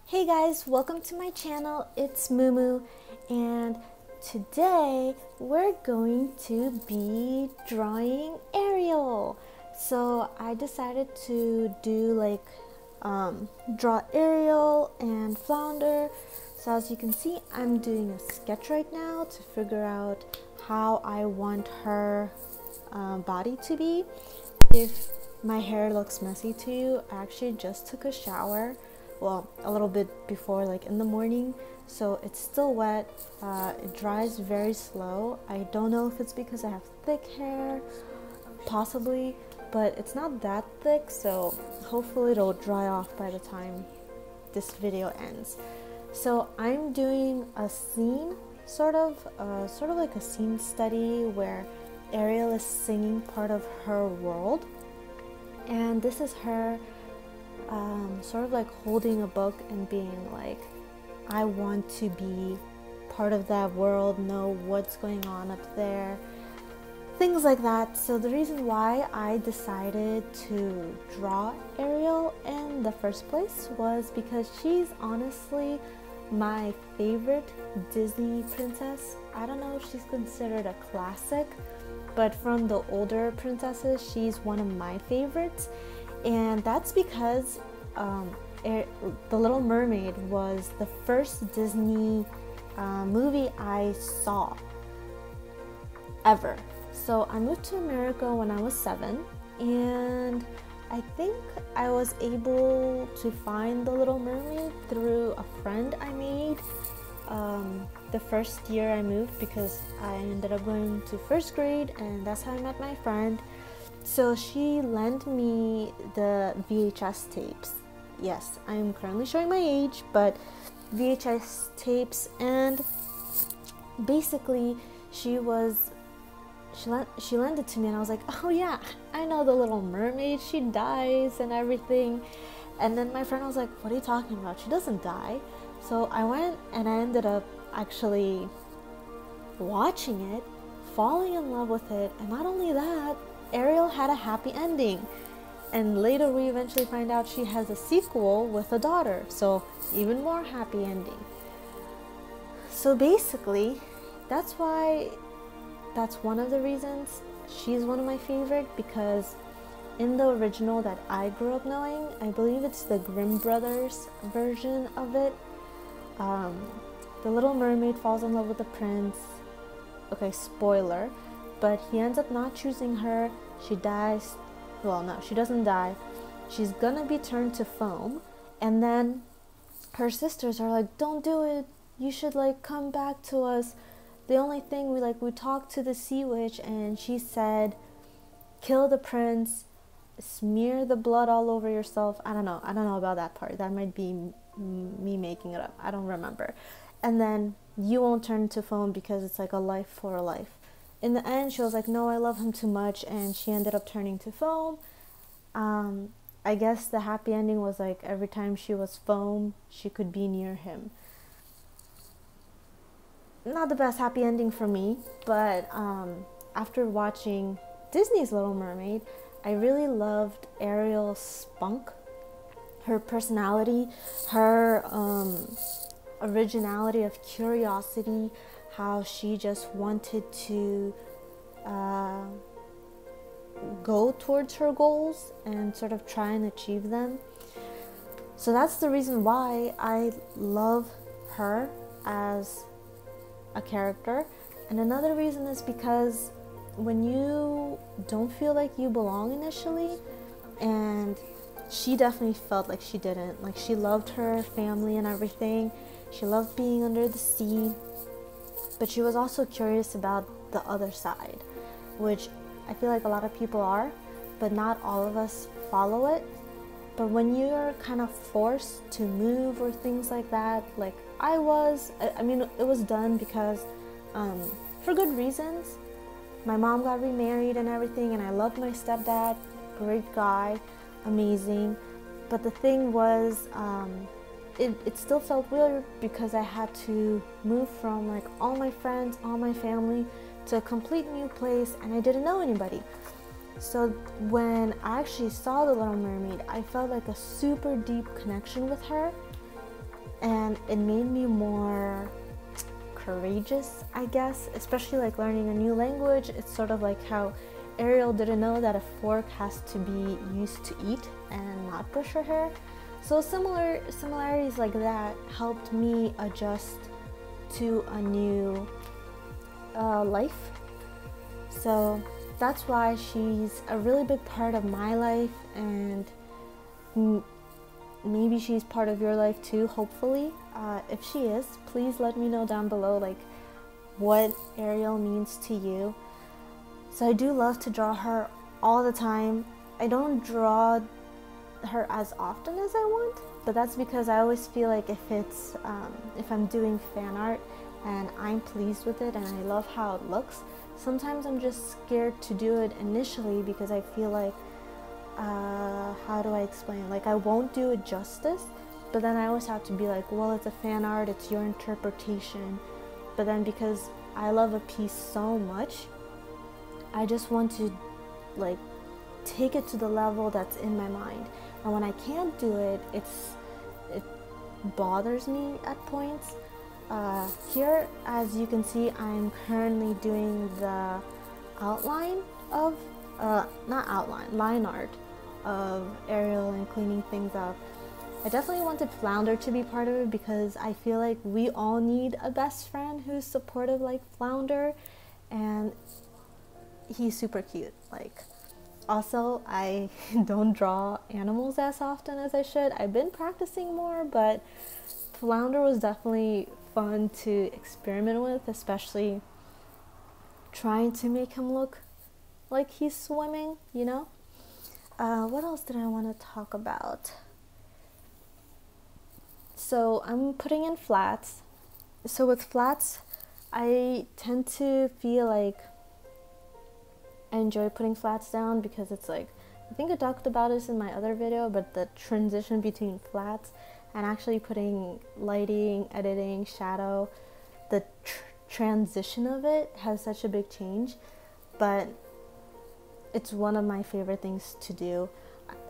Hey guys, welcome to my channel. It's Mumu, and today we're going to be drawing Ariel. So I decided to do draw Ariel and Flounder. So as you can see, I'm doing a sketch right now to figure out how I want her body to be. If my hair looks messy to you, I actually just took a shower. Well, a little bit before, like in the morning, so it's still wet. It dries very slow. I don't know if it's because I have thick hair, possibly, but it's not that thick, so hopefully it'll dry off by the time this video ends. So I'm doing a scene, sort of like a scene study where Ariel is singing part of her world, and this is her sort of like holding a book and being like, I want to be part of that world, know what's going on up there, things like that. So the reason why I decided to draw Ariel in the first place was because she's honestly my favorite Disney princess. I don't know if she's considered a classic, but from the older princesses, she's one of my favorites. And that's because The Little Mermaid was the first Disney movie I saw ever. So I moved to America when I was 7, and I think I was able to find The Little Mermaid through a friend I made the first year I moved, because I ended up going to first grade, and that's how I met my friend. So she lent me the VHS tapes. Yes, I am currently showing my age, but VHS tapes, and basically she lent it to me, and I was like, oh yeah, I know The Little Mermaid, she dies and everything. And then my friend was like, what are you talking about? She doesn't die. So I went and I ended up actually watching it, falling in love with it, and not only that, Ariel had a happy ending, and later we eventually find out she has a sequel with a daughter, so even more happy ending. So basically, that's one of the reasons she's one of my favorite, because in the original that I grew up knowing, I believe it's the Grimm brothers version of it, the Little Mermaid falls in love with the prince. Okay, spoiler, but he ends up not choosing her. She dies. Well, no, she doesn't die. She's gonna be turned to foam, and then her sisters are like, don't do it, you should like come back to us. The only thing we talked to the sea witch, and she said, kill the prince, smear the blood all over yourself. I don't know about that part. That might be me making it up. I don't remember. And then you won't turn to foam because it's like a life for a life. In the end, she was like, no, I love him too much, and she ended up turning to foam. I guess the happy ending was like every time she was foam, she could be near him. Not the best happy ending for me, but after watching Disney's Little Mermaid, I really loved Ariel's spunk, her personality, her originality of curiosity, how she just wanted to go towards her goals and sort of try and achieve them. So that's the reason why I love her as a character. And another reason is because when you don't feel like you belong initially, and she definitely felt like she didn't, like she loved her family and everything, she loved being under the sea, but she was also curious about the other side, which I feel like a lot of people are, but not all of us follow it. But when you're kind of forced to move or things like that, like I was, I mean, it was done because for good reasons. My mom got remarried and everything, and I loved my stepdad, great guy, amazing. But the thing was, it still felt weird because I had to move from like all my friends, all my family, to a complete new place, and I didn't know anybody. So when I actually saw The Little Mermaid, I felt like a super deep connection with her, and it made me more courageous, I guess, especially like learning a new language. It's sort of like how Ariel didn't know that a fork has to be used to eat and not brush her hair. So similarities like that helped me adjust to a new life. So that's why she's a really big part of my life, and maybe she's part of your life too, hopefully. If she is, please let me know down below like what Ariel means to you. So I do love to draw her all the time. I don't draw her as often as I want, but that's because I always feel like if I'm doing fan art and I'm pleased with it and I love how it looks, sometimes I'm just scared to do it initially because I feel like how do I explain, like I won't do it justice, but then I always have to be like, well, it's a fan art, it's your interpretation. But then because I love a piece so much, I just want to like take it to the level that's in my mind. And when I can't do it, it bothers me at points. Here, as you can see, I'm currently doing the outline of, line art of Ariel and cleaning things up. I definitely wanted Flounder to be part of it because I feel like we all need a best friend who's supportive like Flounder, and he's super cute. Like, also, I don't draw animals as often as I should. I've been practicing more, but Flounder was definitely fun to experiment with, especially trying to make him look like he's swimming, you know? What else did I want to talk about? So I'm putting in flats. So with flats, I tend to feel like I enjoy putting flats down because it's like, I think I talked about this in my other video, but the transition between flats and actually putting lighting, editing, shadow, the transition of it has such a big change, but it's one of my favorite things to do.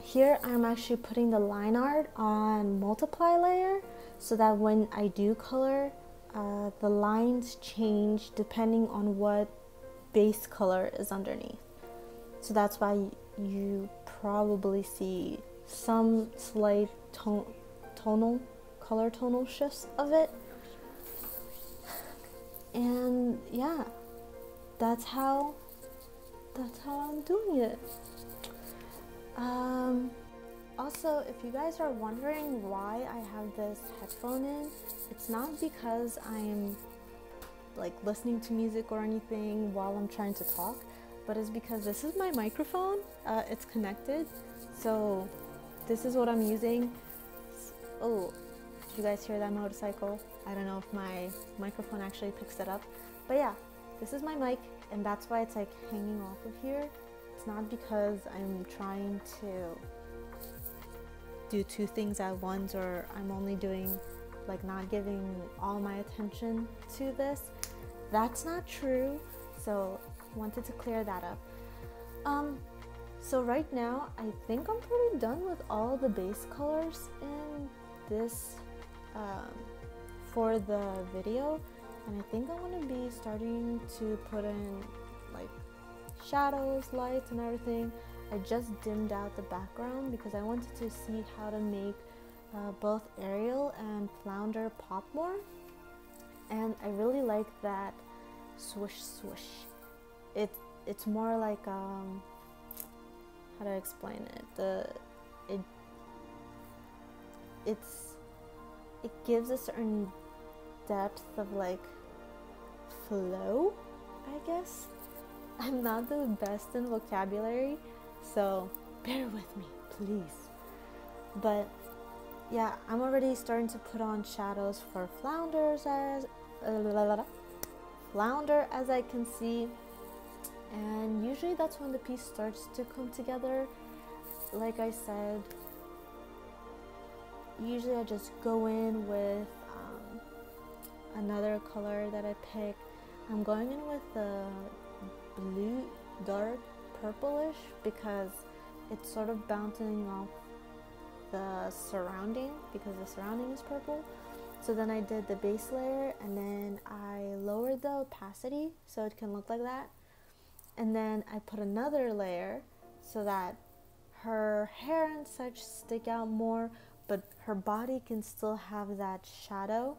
Here I'm actually putting the line art on multiply layer so that when I do color, the lines change depending on what base color is underneath. So that's why you probably see some slight tonal shifts of it. And yeah, that's how I'm doing it. Also, if you guys are wondering why I have this headphone in, it's not because I'm like listening to music or anything while I'm trying to talk, but it's because this is my microphone. It's connected, so this is what I'm using. Oh, did you guys hear that motorcycle? I don't know if my microphone actually picks it up, but yeah, this is my mic, and that's why it's like hanging off of here. It's not because I'm trying to do two things at once, or I'm only doing like not giving all my attention to this. That's not true, so wanted to clear that up. So right now I think I'm pretty done with all the base colors in this for the video, and I think I'm gonna be starting to put in like shadows, lights, and everything. I just dimmed out the background because I wanted to see how to make both Ariel and Flounder pop more, and I really like that swoosh swoosh. It's more like how do I explain it? It gives a certain depth of like flow, I guess. I'm not the best in vocabulary, so bear with me, please. But yeah, I'm already starting to put on shadows for Flounder as I can see, and usually that's when the piece starts to come together. Like I said, usually I just go in with another color that I pick. I'm going in with the blue, dark purplish, because it's sort of bouncing off the surrounding because the surrounding is purple. So then I did the base layer and then I lowered the opacity so it can look like that. And then I put another layer so that her hair and such stick out more, but her body can still have that shadow.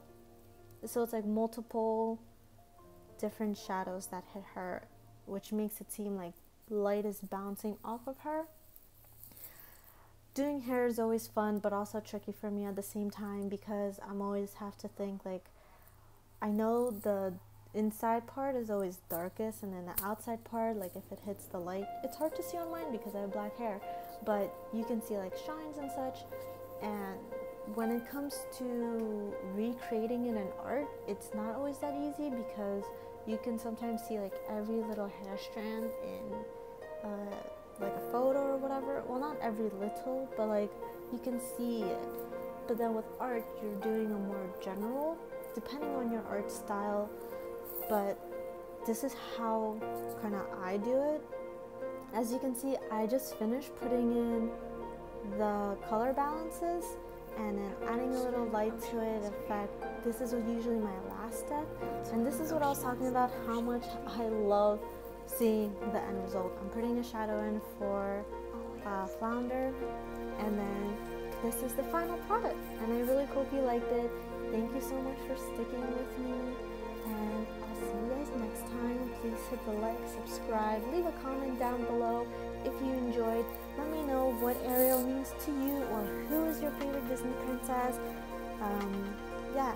So it's like multiple different shadows that hit her, which makes it seem like light is bouncing off of her. Doing hair is always fun, but also tricky for me at the same time because I'm always have to think like, I know the inside part is always darkest and then the outside part, like if it hits the light, it's hard to see on mine because I have black hair, but you can see like shines and such. And when it comes to recreating in an art, it's not always that easy because you can sometimes see like every little hair strand in like a photo or whatever. Well, not every little, but like you can see it. But then with art, you're doing a more general, depending on your art style. But this is how kind of I do it. As you can see, I just finished putting in the color balances and then adding a little light to it. In fact, this is usually my last step, and this is what I was talking about, how much I love seeing the end result. I'm putting a shadow in for Flounder, and then this is the final product, and I really hope you liked it. Thank you so much for sticking with me, and I'll see you guys next time. Please hit the like, subscribe, leave a comment down below if you enjoyed. Let me know what Ariel means to you, or who is your favorite Disney princess. Yeah,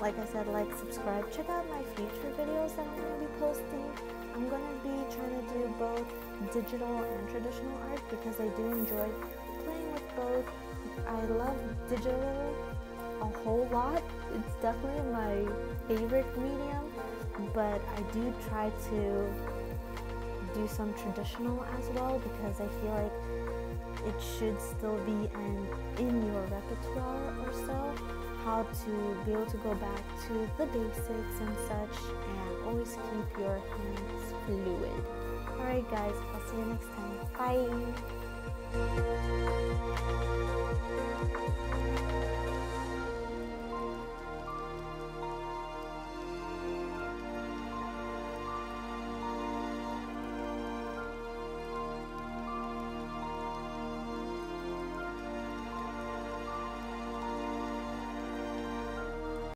like I said, like, subscribe. Check out my future videos that I'm going to be posting. I'm going to be trying to do both digital and traditional art because I do enjoy playing with both. I love digital a whole lot. It's definitely my favorite medium, but I do try to do some traditional as well because I feel like it should still be in your repertoire or so, how to be able to go back to the basics and such and always keep your hands fluid. Alright guys, I'll see you next time. Bye!